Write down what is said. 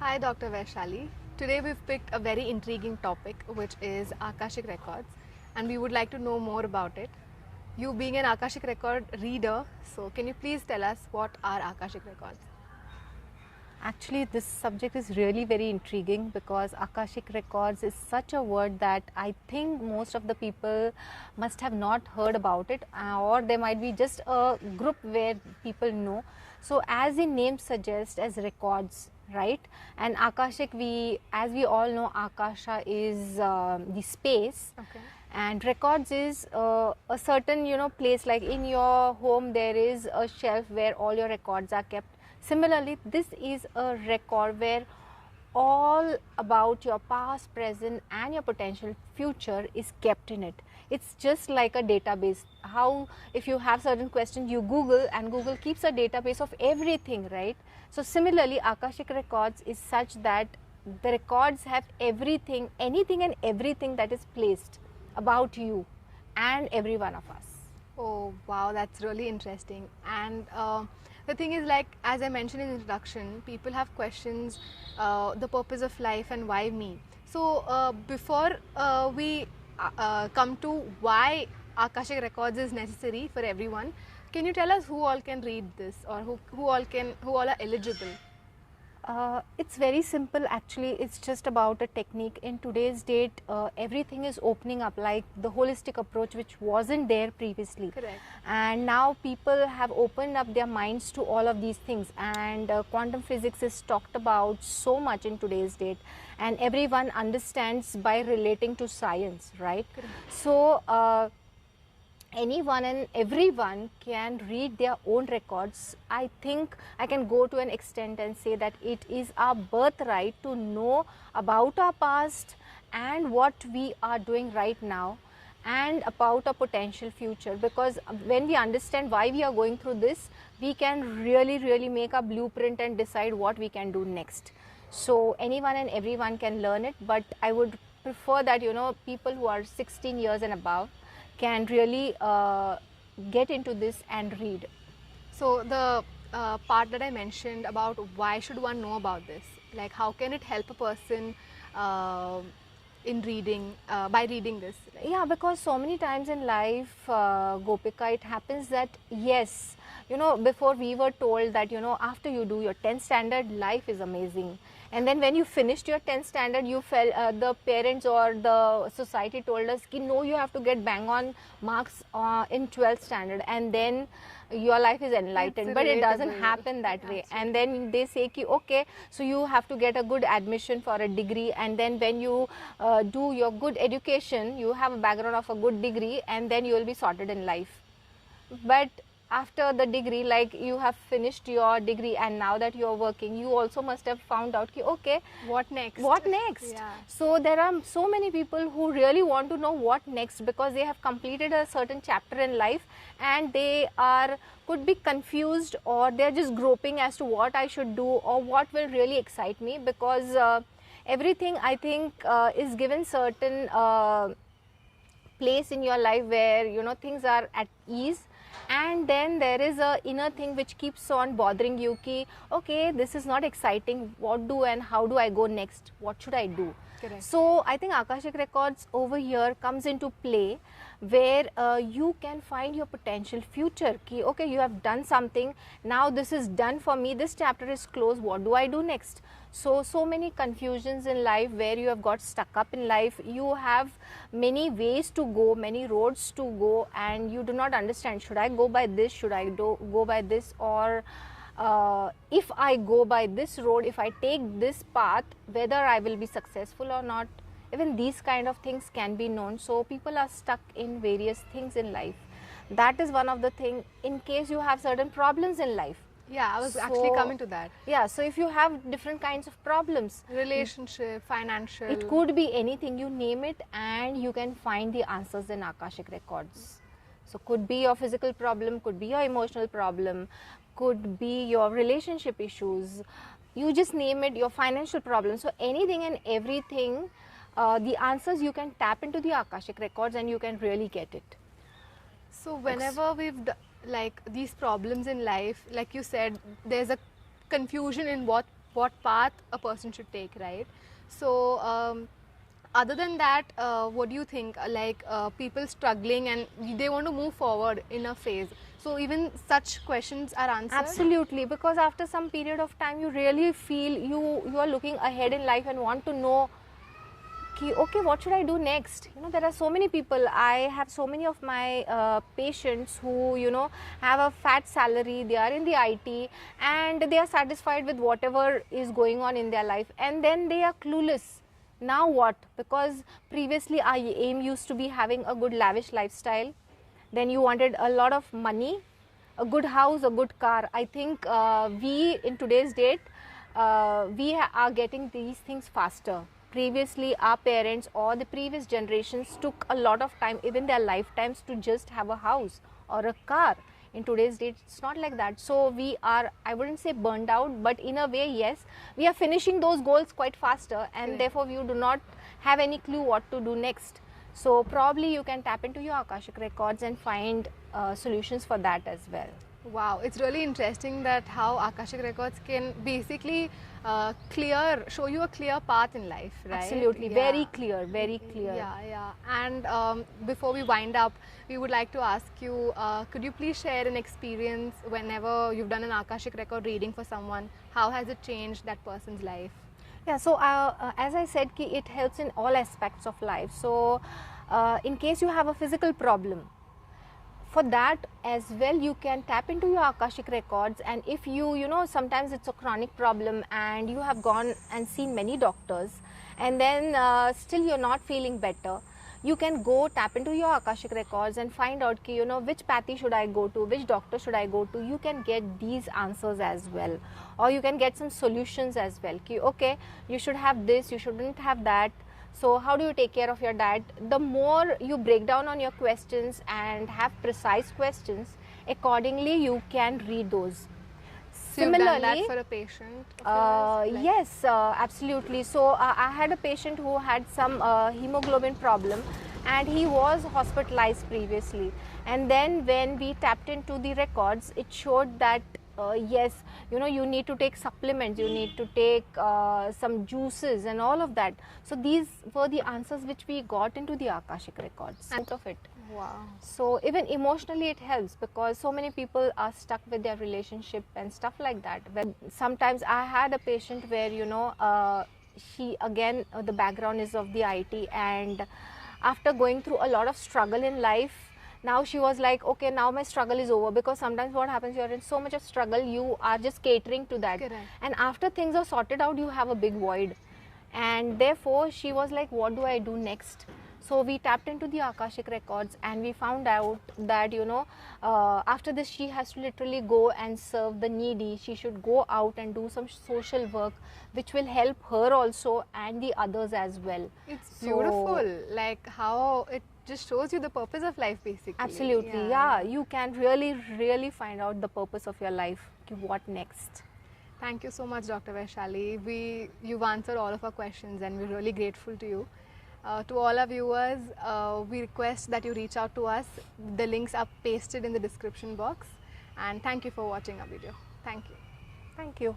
Hi, Dr. Vaishali. Today we've picked a very intriguing topic, which is Akashic Records, and we would like to know more about it. You being an Akashic Record reader, so can you please tell us what are Akashic Records? Actually, this subject is really very intriguing because Akashic Records is such a word that I think most of the people must have not heard about it, or there might be just a group where people know. So, as the name suggests, as records, right? And Akashic, as we all know, Akasha is the space. Okay. And records is a certain place, like in your home there is a shelf where all your records are kept. Similarly, this is a record where all about your past, present and your potential future is kept in it. It's just like a database. How if you have certain questions, you Google, and Google keeps a database of everything, right? So similarly, Akashic Records is such that the records have everything, anything and everything that is placed about you and every one of us. Oh wow, that's really interesting. And the thing is, like as I mentioned in the introduction, people have questions, the purpose of life and why me. So before we come to why Akashic Records is necessary for everyone, can you tell us who all can read this, or who all are eligible? It's very simple actually. It's just about a technique. In today's date, everything is opening up, like the holistic approach which wasn't there previously. Correct. And now people have opened up their minds to all of these things, and quantum physics is talked about so much in today's date, and everyone understands by relating to science, right? Correct. So anyone and everyone can read their own records. I think I can go to an extent and say that it is our birthright to know about our past and what we are doing right now and about our potential future, because when we understand why we are going through this, we can really make a blueprint and decide what we can do next. So anyone and everyone can learn it, but I would prefer that people who are 16 years and above can really get into this and read. So the part that I mentioned about why should one know about this, like how can it help a person in reading by reading this? Yeah, because so many times in life, Gopika, it happens that yes, before we were told that after you do your 10th standard, life is amazing. And then when you finished your 10th standard, you felt the parents or the society told us ki no, you have to get bang on marks in 12th standard, and then your life is enlightened. But it doesn't happen that way. And then they say ki okay, so you have to get a good admission for a degree, and then when you do your good education, you have a background of a good degree, and then you will be sorted in life. But after the degree, like you have finished your degree and now that you are working, you also must have found out ki okay, what next? Yeah. So there are so many people who really want to know what next, because they have completed a certain chapter in life and they could be confused, or they are just groping as to what I should do or what will really excite me, because everything I think is given certain place in your life where things are at ease, and then there is a inner thing which keeps on bothering you ki okay, this is not exciting, what do and how do I go next, what should I do? Correct. So I think Akashic Records over here comes into play, where you can find your potential future ki okay, you have done something, now this is done for me, this chapter is closed, what do I do next? So many confusions in life where you have got stuck up in life. You have many ways to go, many roads to go, and you do not understand, should I go by this, should I go by this, or if I go by this road, if I take this path, whether I will be successful or not. Even these kind of things can be known. So people are stuck in various things in life. That is one of the things, in case you have certain problems in life. Yeah, I was actually coming to that. Yeah, so if you have different kinds of problems, relationship, financial, it could be anything, you name it, and you can find the answers in Akashic Records. So could be your physical problem, could be your emotional problem, could be your relationship issues, you just name it, your financial problem. So anything and everything, the answers you can tap into the Akashic Records and you can really get it. So whenever like these problems in life, like you said, there's a confusion in what what path a person should take, right? So other than that, what do you think, like people struggling and they want to move forward in a phase, so even such questions are answered? Absolutely, because after some period of time you really feel you are looking ahead in life and want to know ki, okay, what should I do next? You know, there are so many people. I have so many of my patients who, you know, have a fat salary, they are in the IT and they are satisfied with whatever is going on in their life, and then they are clueless. Now what? Because previously our aim used to be having a good lavish lifestyle, then you wanted a lot of money, a good house, a good car. I think we in today's date, are getting these things faster. Previously, our parents or the previous generations took a lot of time, even their lifetimes, to just have a house or a car. In today's date, it's not like that. So we are, I wouldn't say burned out, but in a way, yes, we are finishing those goals quite faster, and therefore you do not have any clue what to do next. So probably you can tap into your Akashic Records and find solutions for that as well. Wow, it's really interesting that how Akashic Records can basically show you a clear path in life, right? Absolutely, very clear, very clear. Yeah. And before we wind up, we would like to ask you, could you please share an experience whenever you've done an Akashic Record reading for someone? How has it changed that person's life? Yeah, so as I said, it helps in all aspects of life. So in case you have a physical problem, for that as well you can tap into your Akashic Records, and if you know, sometimes it's a chronic problem and you have gone and seen many doctors and then still you're not feeling better, you can go tap into your Akashic Records and find out you know, which pathy should I go to, which doctor should I go to. You can get these answers as well, or you can get some solutions as well. Okay, you should have this, you shouldn't have that. So how do you take care of your diet? The more you break down on your questions and have precise questions, accordingly you can read those. So you've done that for a patient of yours? Yes, absolutely. So I had a patient who had some hemoglobin problem, and he was hospitalized previously, and then when we tapped into the records, it showed that yes, you know, you need to take supplements, you need to take some juices and all of that. So these were the answers which we got into the Akashic Records out of it. Wow. So even emotionally it helps, because so many people are stuck with their relationship and stuff like that. When sometimes I had a patient where, you know, she again, the background is of the IT, and after going through a lot of struggle in life, now she was like, okay, now my struggle is over. Because sometimes what happens, you're in so much of struggle, you are just catering to that. Correct. And after things are sorted out, you have a big void. And therefore she was like, what do I do next? So we tapped into the Akashic Records and we found out that, you know, after this she has to literally go and serve the needy. She should go out and do some social work, which will help her also and the others as well. It's beautiful, like how it just shows you the purpose of life, basically. Absolutely, yeah. You can really find out the purpose of your life. What next? Thank you so much, Dr. Vaishali. You've answered all of our questions and we're really grateful to you. To all our viewers, we request that you reach out to us. The links are pasted in the description box. And thank you for watching our video. Thank you. Thank you.